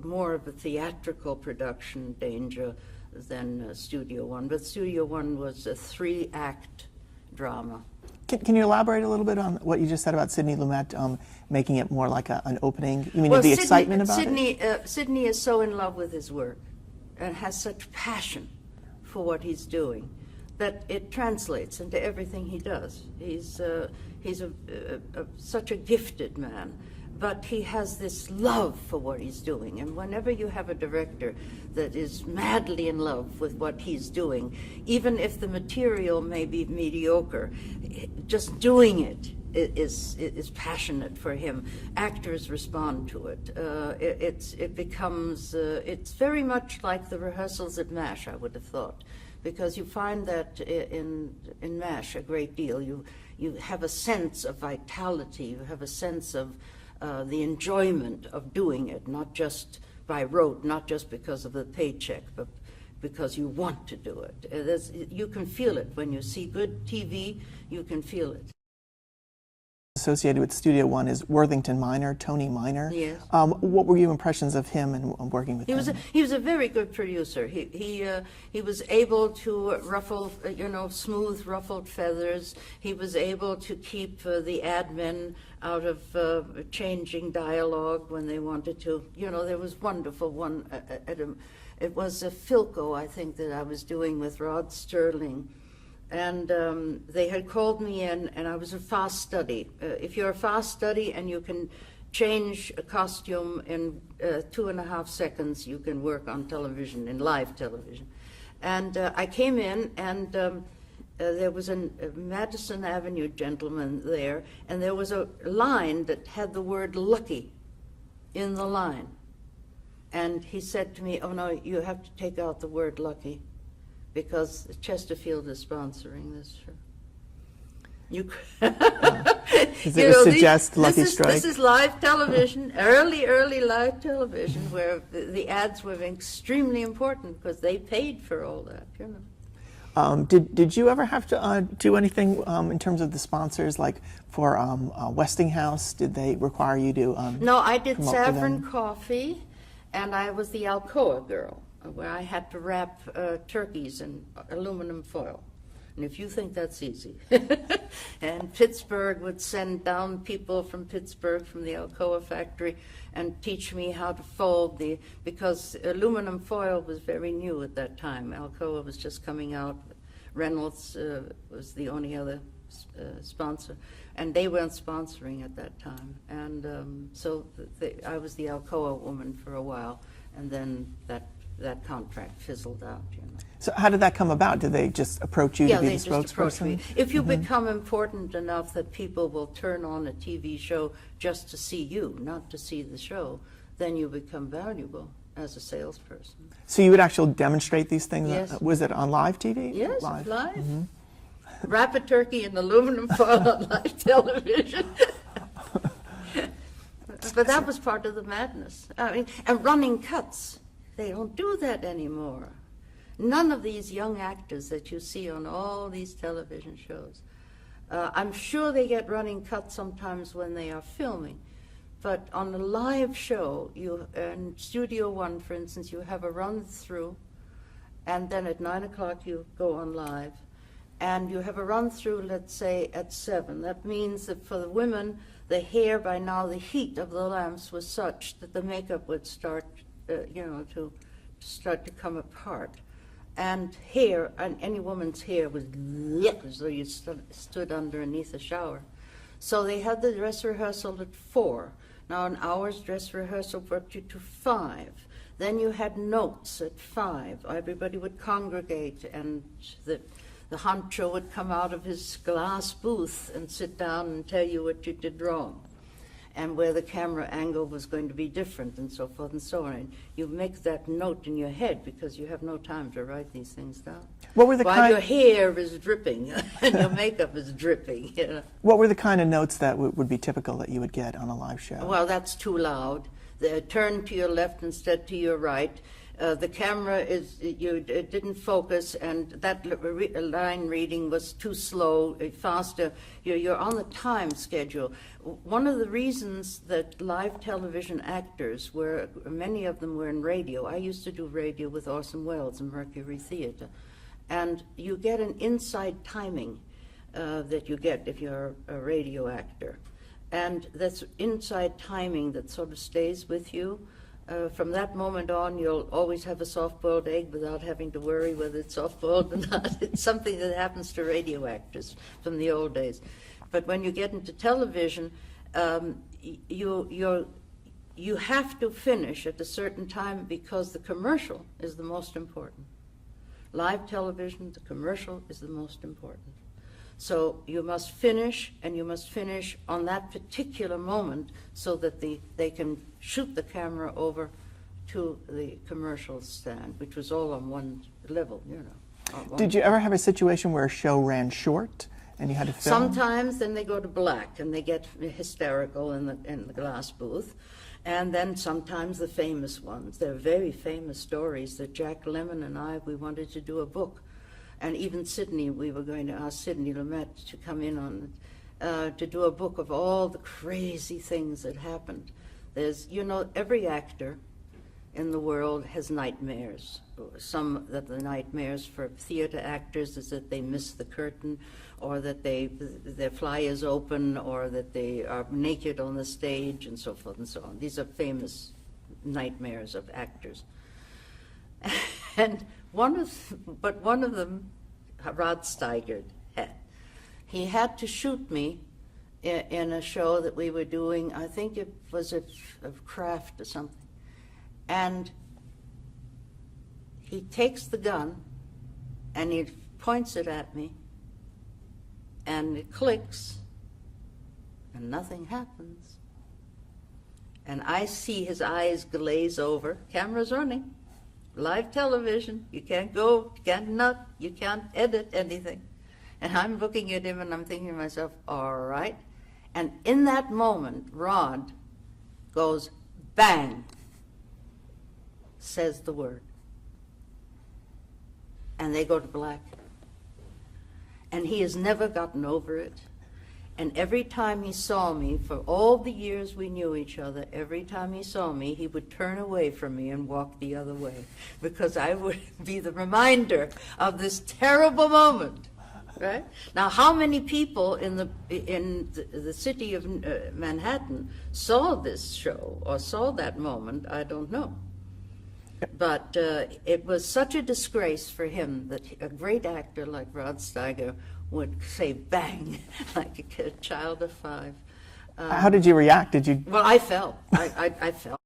more of a theatrical production danger than Studio One. But Studio One was a 3-act drama. Can you elaborate a little bit on what you just said about Sidney Lumet making it more like an opening? You mean Well, the excitement about it? Sidney is so in love with his work and has such passion for what he's doing that it translates into everything he does. He's such a gifted man, but he has this love for what he's doing. And whenever you have a director that is madly in love with what he's doing, even if the material may be mediocre, just doing it is passionate for him. Actors respond to it. It becomes, it's very much like the rehearsals at MASH, I would have thought, because you find that in MASH a great deal. You have a sense of vitality, you have a sense of the enjoyment of doing it, not just by rote, not just because of the paycheck, but because you want to do it. You can feel it. When you see good TV, you can feel it. Associated with Studio One is Worthington Minor, Tony Minor. Yes. What were your impressions of him and working with him? He was a very good producer. He was able to ruffle, smooth ruffled feathers. He was able to keep the admin out of changing dialogue when they wanted to. There was wonderful one it was a Philco, I think, that I was doing with Rod Sterling. And they had called me in, and I was a fast study. If you're a fast study and you can change a costume in 2.5 seconds, you can work on television, in live television. And I came in, and there was a Madison Avenue gentleman there, and there was a line that had the word lucky in the line. And he said to me, "Oh no, you have to take out the word lucky, because Chesterfield is sponsoring this show." Does it suggest Lucky Strike? This is live television, early live television, where the ads were extremely important because they paid for all that. Did you ever have to do anything in terms of the sponsors, like for Westinghouse? Did they require you to? No, I did Saffron Coffee, and I was the Alcoa girl, where I had to wrap turkeys in aluminum foil. And if you think that's easy. And Pittsburgh would send down people from Pittsburgh, from the Alcoa factory, and teach me how to fold because aluminum foil was very new at that time. Alcoa was just coming out. Reynolds was the only other sponsor, and they weren't sponsoring at that time. And so I was the Alcoa woman for a while, and then that contract fizzled out. So how did that come about? Did they just approach you to be the spokesperson? Yeah, they just approached me. If you become important enough that people will turn on a TV show just to see you, not to see the show, then you become valuable as a salesperson. So you would actually demonstrate these things? Yes. Was it on live TV? Yes, live. Wrap a turkey in aluminum foil on live television. But that was part of the madness. I mean, and running cuts. They don't do that anymore. None of these young actors that you see on all these television shows. I'm sure they get running cuts sometimes when they are filming, but on a live show, in Studio One, for instance, you have a run through, and then at 9 o'clock you go on live, and you have a run through, let's say, at 7. That means that for the women, the hair, by now the heat of the lamps was such that the makeup would start to start to come apart. And hair, and any woman's hair was lit as though you stood underneath a shower. So they had the dress rehearsal at 4. Now an hour's dress rehearsal brought you to 5. Then you had notes at 5. Everybody would congregate, and the honcho would come out of his glass booth and sit down and tell you what you did wrong, and where the camera angle was going to be different, and so forth and so on. And you make that note in your head because you have no time to write these things down. What were the While your hair is dripping and your makeup is dripping. What were the kind of notes that would be typical that you would get on a live show? Well, that's too loud. Turn to your left instead to your right. The camera it didn't focus, and that line reading was too slow, faster. You're on the time schedule. One of the reasons that live television actors many of them were in radio. I used to do radio with Orson Welles and Mercury Theatre. And you get an inside timing that you get if you're a radio actor. And that's inside timing that sort of stays with you. From that moment on, you'll always have a soft-boiled egg without having to worry whether it's soft-boiled or not. It's something that happens to radio actors from the old days. But when you get into television, you have to finish at a certain time because the commercial is the most important. Live television, the commercial is the most important. So you must finish, and you must finish on that particular moment so that they can shoot the camera over to the commercial stand, which was all on one level, you know. Did you ever have a situation where a show ran short and you had to film? Sometimes then they go to black and they get hysterical in the glass booth. And then sometimes the famous ones. They're very famous stories that Jack Lemmon and we wanted to do a book. And even Sidney, we were going to ask Sidney Lumet to come in on it, to do a book of all the crazy things that happened. There's, you know, every actor in the world has nightmares. Some of the nightmares for theater actors is that they miss the curtain, or that their fly is open, or that they are naked on the stage, and so forth and so on. These are famous nightmares of actors. And one of them, Rod Steiger had. He had to shoot me in a show that we were doing. I think it was a craft or something. And he takes the gun and he points it at me, and it clicks, and nothing happens. And I see his eyes glaze over. Camera's running. Live television. You can't go, you can't nut, you can't edit anything. And I'm looking at him and I'm thinking to myself, all right. And in that moment, Rod goes, bang, says the word. And they go to black. And he has never gotten over it. And every time he saw me, for all the years we knew each other, every time he saw me, he would turn away from me and walk the other way, because I would be the reminder of this terrible moment. Right? Now, how many people in the city of Manhattan saw this show or saw that moment, I don't know. But it was such a disgrace for him that a great actor like Rod Steiger would say bang, like a child of 5. How did you react? Did you? Well, I fell. I fell.